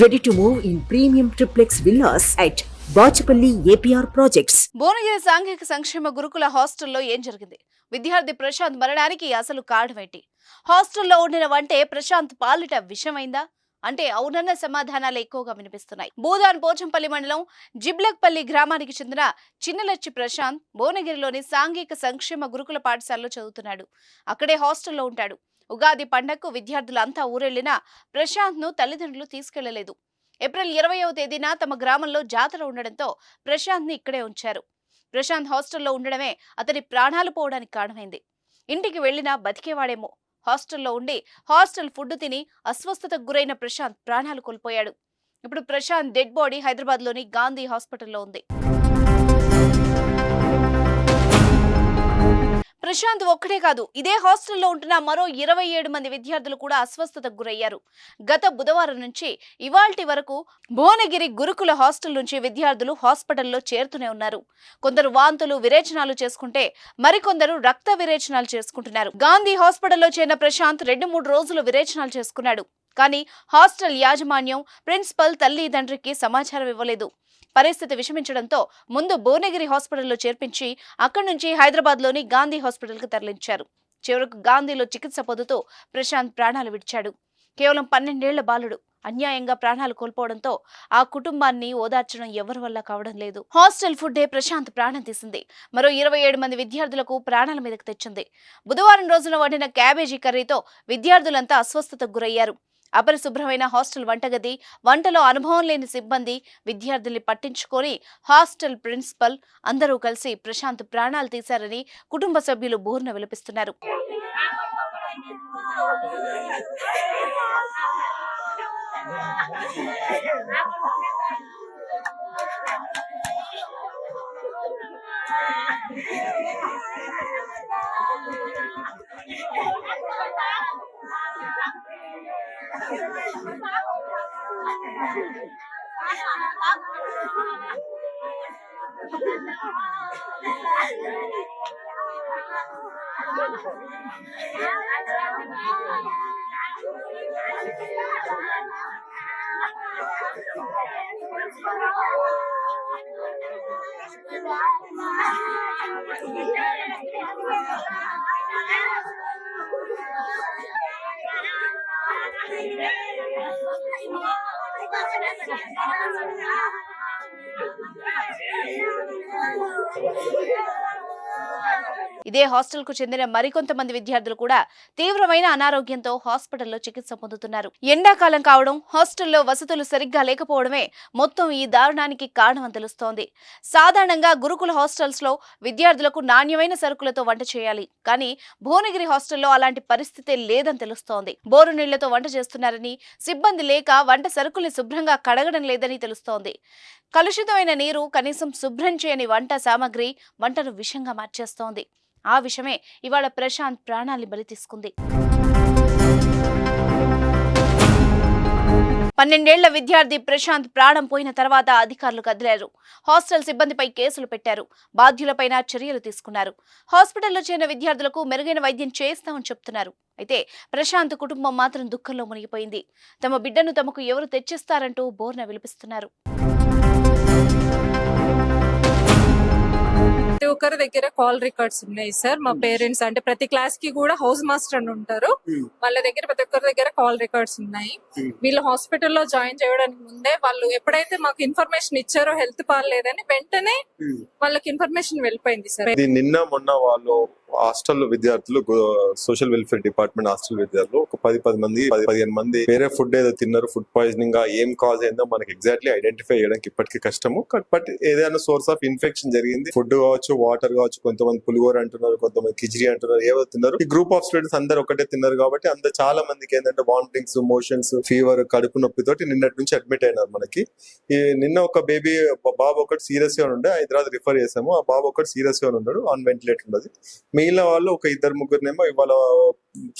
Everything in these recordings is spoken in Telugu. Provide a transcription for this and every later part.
Ready to move in premium triplex villas at Bachapalli APR Projects. Bhuvanagiri సాంఘిక సంక్షేమ గురుకుల హాస్టల్లో ఏం జరిగింది? విద్యార్థి ప్రశాంత్ మరణానికి అసలు కారణమేంటి? హాస్టల్లో ఉండిన వంటే ప్రశాంత్ పాలిట విషమైందా? అంటే అవునన్న సమాధానాలు ఎక్కువగా వినిపిస్తున్నాయి. భూదాన్ పోచంపల్లి మండలం జిబ్లక్పల్లి గ్రామానికి చెందిన చిన్నలచ్చి ప్రశాంత్ భువనగిరిలోని సాంఘిక సంక్షేమ గురుకుల పాఠశాలలో చదువుతున్నాడు. అక్కడే హాస్టల్లో ఉంటాడు. ఉగాది పండగకు విద్యార్థులంతా ఊరెళ్లినా ప్రశాంత్ ను తల్లిదండ్రులు తీసుకెళ్లలేదు. ఏప్రిల్ 20వ తేదీన తమ గ్రామంలో జాతర ఉండడంతో ప్రశాంత్ ని ఇక్కడే ఉంచారు. ప్రశాంత్ హాస్టల్లో ఉండడమే అతని ప్రాణాలు పోవడానికి కారణమైంది. ఇంటికి వెళ్లినా బతికేవాడేమో. హాస్టల్లో ఉండి హాస్టల్ ఫుడ్ తిని అస్వస్థతకు గురైన ప్రశాంత్ ప్రాణాలు కోల్పోయాడు. ఇప్పుడు ప్రశాంత్ డెడ్ బాడీ హైదరాబాద్ లోని గాంధీ హాస్పిటల్లో ఉంది. ప్రశాంత్ ఒక్కడే కాదు, ఇదే హాస్టల్లో ఉంటున్న మరో 27 మంది విద్యార్థులు కూడా అస్వస్థతకు గురయ్యారు. గత బుధవారం నుంచి ఇవాల్టి వరకు భువనగిరి గురుకుల హాస్టల్ నుంచి విద్యార్థులు హాస్పిటల్లో చేరుతూనే ఉన్నారు. కొందరు వాంతులు విరేచనాలు చేసుకుంటే మరికొందరు రక్త విరేచనాలు చేసుకుంటున్నారు. గాంధీ హాస్పిటల్లో చేరిన ప్రశాంత్ 2-3 రోజులు విరేచనాలు చేసుకున్నాడు. కానీ హాస్టల్ యాజమాన్యం, ప్రిన్సిపల్ తల్లి తండ్రికి సమాచారం ఇవ్వలేదు. పరిస్థితి విషమించడంతో ముందు భువనగిరి హాస్పిటల్లో చేర్పించి అక్కడి నుంచి హైదరాబాద్ లోని గాంధీ హాస్పిటల్ కు తరలించారు. చివరకు గాంధీలో చికిత్స పొందుతూ ప్రశాంత్ ప్రాణాలు విడిచాడు. కేవలం 12 ఏళ్ల బాలుడు అన్యాయంగా ప్రాణాలు కోల్పోవడంతో ఆ కుటుంబాన్ని ఓదార్చడం ఎవరి వల్ల కావడం లేదు. హాస్టల్ ఫుడ్డే ప్రశాంత్ ప్రాణం తీసింది. మరో 27 మంది విద్యార్థులకు ప్రాణాల మీదకు తెచ్చింది. బుధవారం రోజున వండిన క్యాబేజీ కర్రీతో విద్యార్థులంతా అస్వస్థతకు గురయ్యారు. అపరిశుభ్రమైన హాస్టల్ వంటగది, వంటలో అనుభవం లేని సిబ్బంది, విద్యార్థుల్ని పట్టించుకొని హాస్టల్ ప్రిన్సిపల్ అందరూ కలిసి ప్రశాంత్ ప్రాణాలు తీశారని కుటుంబ సభ్యులు బోర్న విలపిస్తున్నారు. ఇదే హాస్టల్ కు చెందిన మరికొంతమంది విద్యార్థులు కూడా తీవ్రమైన అనారోగ్యంతో హాస్పిటల్లో చికిత్స పొందుతున్నారు. ఎండాకాలం కావడం, హాస్టల్లో వసతులు సరిగ్గా లేకపోవడమే మొత్తం ఈ దారుణానికి కారణమని తెలుస్తోంది. సాధారణంగా గురుకుల హాస్టల్స్ లో విద్యార్థులకు నాణ్యమైన సరుకులతో వంట చేయాలి. కానీ భువనగిరి హాస్టల్లో అలాంటి పరిస్థితి లేదని తెలుస్తోంది. బోరు నీళ్లతో వంట చేస్తున్నారని, సిబ్బంది లేక వంట సరుకుల్ని శుభ్రంగా కడగడం లేదని తెలుస్తోంది. కలుషితమైన నీరు, కనీసం శుభ్రం చేయని వంట సామాగ్రి వంటను విషంగా మార్చేస్తోంది. ఆ విషయమే ఇవాళ ప్రశాంత్ ప్రాణాల్ని బలి తీసుకుంది. 12 ఏళ్ల విద్యార్థి ప్రశాంత్ ప్రాణం పోయిన తర్వాత అధికారులు కదిలారు. హాస్టల్ సిబ్బందిపై కేసులు పెట్టారు. బాధ్యులపైన చర్యలు తీసుకున్నారు. హాస్పిటల్లో చేరిన విద్యార్థులకు మెరుగైన వైద్యం చేస్తామని చెప్తున్నారు. అయితే ప్రశాంత్ కుటుంబం మాత్రం దుఃఖంలో మునిగిపోయింది. తమ బిడ్డను తమకు ఎవరు తెచ్చిస్తారంటూ బోర్న విలపిస్తున్నారు. ప్రతి ఒక్కరి దగ్గర కాల్ రికార్డ్స్ ఉన్నాయి సార్. మా పేరెంట్స్ అంటే ప్రతి క్లాస్ కి కూడా హౌస్ మాస్టర్ అని ఉంటారు. వాళ్ళ దగ్గర ప్రతి ఒక్కరి దగ్గర కాల్ రికార్డ్స్ ఉన్నాయి. వీళ్ళు హాస్పిటల్లో జాయిన్ చేయడానికి ముందే వాళ్ళు ఎప్పుడైతే మాకు ఇన్ఫర్మేషన్ ఇచ్చారో హెల్త్ బాగాలేదని వెంటనే వాళ్ళకి ఇన్ఫర్మేషన్ వెళ్ళిపోయింది సార్. నిన్న మొన్న వాళ్ళు హాస్టల్ విద్యార్థులు, సోషల్ వెల్ఫేర్ డిపార్ట్మెంట్ హాస్టల్ విద్యార్థులు ఒక 15 మంది వేరే ఫుడ్ ఏదో తిన్నారు. ఫుడ్ పాయిజనింగ్ గా ఏం కాజ్ అయిందో మనకి ఎగ్జాక్ట్లీ ఐడెంటిఫై చేయడానికి ఇప్పటికీ కష్టము. బట్ ఏదైనా సోర్స్ ఆఫ్ ఇన్ఫెక్షన్ జరిగింది. ఫుడ్ కావచ్చు, వాటర్ కావచ్చు, కొంతమంది పులిగోర అంటున్నారు, కొంతమంది కిచిడి అంటున్నారు, ఏవో తిన్నారు. ఈ గ్రూప్ ఆఫ్ స్టూడెంట్స్ అందరు ఒకటే తిన్నారు కాబట్టి అందరు చాలా మందికి ఏంటంటే వామిటింగ్స్, మోషన్స్, ఫీవర్, కడుపు నొప్పితోటి నిన్నటి నుంచి అడ్మిట్ అయినారు. మనకి నిన్న ఒక బాబు ఒకటి సీరియస్ గా ఉండే హైదరాబాద్ రిఫర్ చేసాము. ఆ బాబు ఒకటి సీరియస్ గా ఉన్నాడు, ఆన్ వెంటిలేటర్ ఉన్నది. మిగిలిన వాళ్ళు ఒక 2-3 ఇవాళ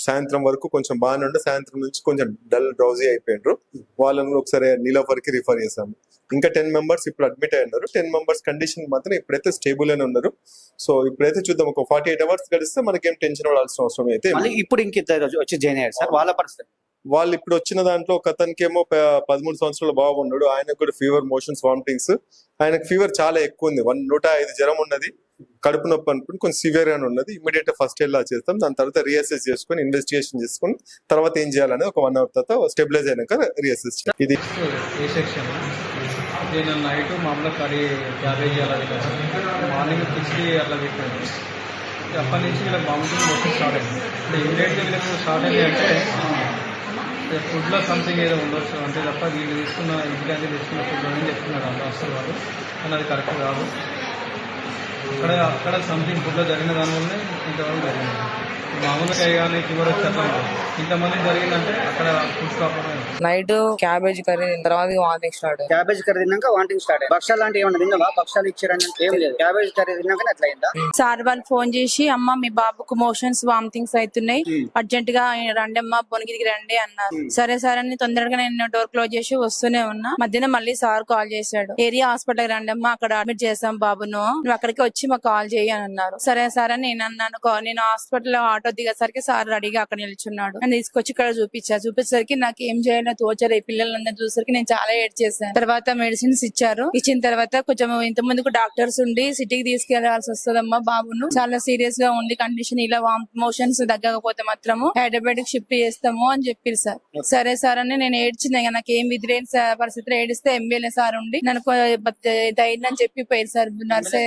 సాయంత్రం వరకు కొంచెం బాగానే ఉండే, సాయంత్రం నుంచి కొంచెం డల్ డ్రౌజీ అయిపోయినారు. వాళ్ళని ఒకసారి నీలోఫర్ కి రిఫర్ చేసాము. ఇంకా 10 మెంబర్స్ ఇప్పుడు అడ్మిట్ అయినారు. 10 మెంబర్స్ కండిషన్ మాత్రం ఇప్పుడైతే స్టేబుల్ అని ఉన్నారు. సో ఇప్పుడైతే చూద్దాం, ఒక 48 అవర్స్ గడిస్తే మనకేం టెన్షన్ పడాల్సిన అవసరం అయితే. ఇప్పుడు ఇంకిద్దరు వచ్చి జాయిన్ అయ్యారు సార్. వాళ్ళ పరిస్థితి వాళ్ళు ఇప్పుడు వచ్చిన దాంట్లో ఒక అతనికి ఏమో 13 సంవత్సరాల బాబు ఉన్నాడు, ఆయనకు కూడా ఫీవర్, మోషన్స్, వామిటింగ్స్. ఆయనకు ఫీవర్ చాలా ఎక్కువ ఉంది, 105 జ్వరం ఉన్నది, కడుపు నొప్పి అనుకుని కొంచెం సివియర్ గానే ఉన్నది. ఇమీడియట్ ఫస్ట్ ఎయిడ్ లా చేస్తాం, దాని తర్వాత రీఅసెస్ చేసుకుని ఇన్వెస్టిగేషన్ చేసుకుని తర్వాత ఏం చేయాలనేది ఒక 1 అవర్ తర్వాత స్టెబిలైజ్ అయినాక రీఅసెస్. ఇది ఏ సెక్షన్ నేను నైట్ మామూలుగా కర్రీ క్యాబేజీ అలా పెట్టాను, మార్నింగ్ కిచ్చి అట్లా పెట్టాను. అప్పటి నుంచి వీళ్ళకి వామిటింగ్ మొత్తం స్టార్ట్ అయింది. అంటే ఇమీడియట్గా వీళ్ళకి స్టార్ట్ అయింది అంటే ఫుడ్లో సంథింగ్ ఏదో ఉండొచ్చు అంటే తప్ప వీళ్ళు తీసుకున్న ఇంటికి తీసుకున్న ఫుడ్ అని చెప్తున్నారు అందరూ అసలు వాళ్ళు, కానీ అది కరెక్ట్ కాదు. అక్కడ సంథింగ్ ఫుడ్లో జరిగిన దానివల్లనే ఇంతవరకు జరిగింది. మామూలుగా కానీ ఫీవర్ వచ్చి అట్లా ఇంతమంది జరిగిందంటే అక్కడ food problem. Night cabbage curry తర్వాత వామిటింగ్ స్టార్ట్. క్యాబేజ్ కర్రీ తిన్నాక వామిటింగ్ స్టార్ట్. భక్షాలు లాంటివి ఏమన్నా తిన్నావా? భక్షాలు ఇచ్చారని ఏం లేదు, క్యాబేజ్ కర్రీ తిన్నాక అట్లా అయిందా? సార్ వాళ్ళు ఫోన్ చేసి అమ్మ మీ బాబుకు మోషన్స్ వామిటింగ్స్ అవుతున్నాయి, అర్జెంట్ గా రండి అమ్మా భువనగిరికి రండి అన్నారు. సరే సార్ అని తొందరగా నేను డోర్ క్లోజ్ చేసి వస్తూనే ఉన్నా. మధ్యాహ్నం మళ్ళీ సార్ కాల్ చేశాడు, ఏరియా హాస్పిటల్ రండి అమ్మా అక్కడ అడ్మిట్ చేస్తాం బాబును, నువ్వు అక్కడికి వచ్చి మాకు కాల్ చేయి అని అన్నారు. సరే సార్ అని నేను అన్నాను. నేను హాస్పిటల్ ఆటో దిగేసరికి సార్ రెడీగా అక్కడ నిల్చున్నాడు. నేను తీసుకొచ్చి ఇక్కడ చూపించేసరికి నాకు ఏం చేయాలో తోచరు. ఈ పిల్లలందరూ చూసరికి నేను చాలా ఏడ్ చేశాను. తర్వాత మెడిసిన్స్ ఇచ్చారు. ఇచ్చిన తర్వాత కొంచెం ఇంత ముందుకు డాక్టర్స్ ఉండి సిటీకి తీసుకెళ్లాల్సి వస్తుందమ్మా బాబును, చాలా సీరియస్ గా ఉంది కండిషన్, ఇలా మోషన్స్ తగ్గకపోతే మాత్రము హైదరాబాద్ కి షిఫ్ట్ చేస్తాము అని చెప్పారు సార్. సరే సార్ అని నేను ఏడ్చింది, నాకు ఏం విధిలేని పరిస్థితిలో ఏడిస్తే ఎమ్మెల్యే సార్ ఉండి నన్ను ధైర్యం చెప్పి పోయారు సార్. నర్సే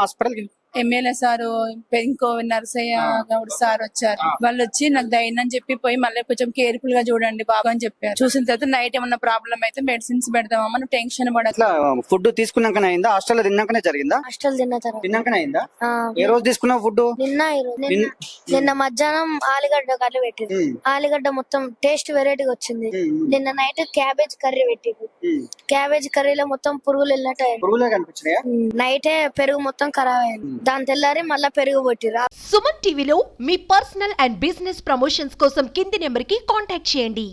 హాస్పిటల్ ఎమ్మెల్యే సారు ఇంకో నరసయ్య గౌడ్ సార్ వచ్చారు. వాళ్ళు వచ్చి నాకు ధైర్యం చెప్పి పోయి మళ్ళీ కొంచెం కేర్ఫుల్ గా చూడండి బాబు అని చెప్పారు. చూసిన తర్వాత నైట్ ఏమన్నా ప్రాబ్లం అయితే మెడిసిన్స్ పెడతామని టెన్షన్ పడట్లా. ఫుడ్ తీసుకున్నాకనే అయిందా? హాస్టల్ తిన్నాకనే జరిగిందా? హాస్టల్ తిన్న తర్వాత తిన్నాకనే అయిందా? ఏ రోజు తీసుకున్నావు ఫుడ్? నిన్న మధ్యాహ్నం ఆలుగడ్డ కర్రీ పెట్టింది. ఆలుగడ్డ మొత్తం టేస్ట్ వెరైటీగా వచ్చింది. నిన్న నైట్ క్యాబేజ్ కర్రీ పెట్టింది. క్యాబేజ్ కర్రీలో మొత్తం పురుగులు వెళ్ళినట్టు అయింది. పురుగులే కనిపించినాయా? నైటే పెరుగు మొత్తం ఖరాబ్ అయింది. దాని తెల్లారి మళ్ళా పెరుగు పెట్టిరా. సుమన్ టీవీలో మీ పర్సనల్ అండ్ బిజినెస్ ప్రమోషన్స్ కోసం కింది నెంబర్ కి కాంటాక్ట్ చేయండి.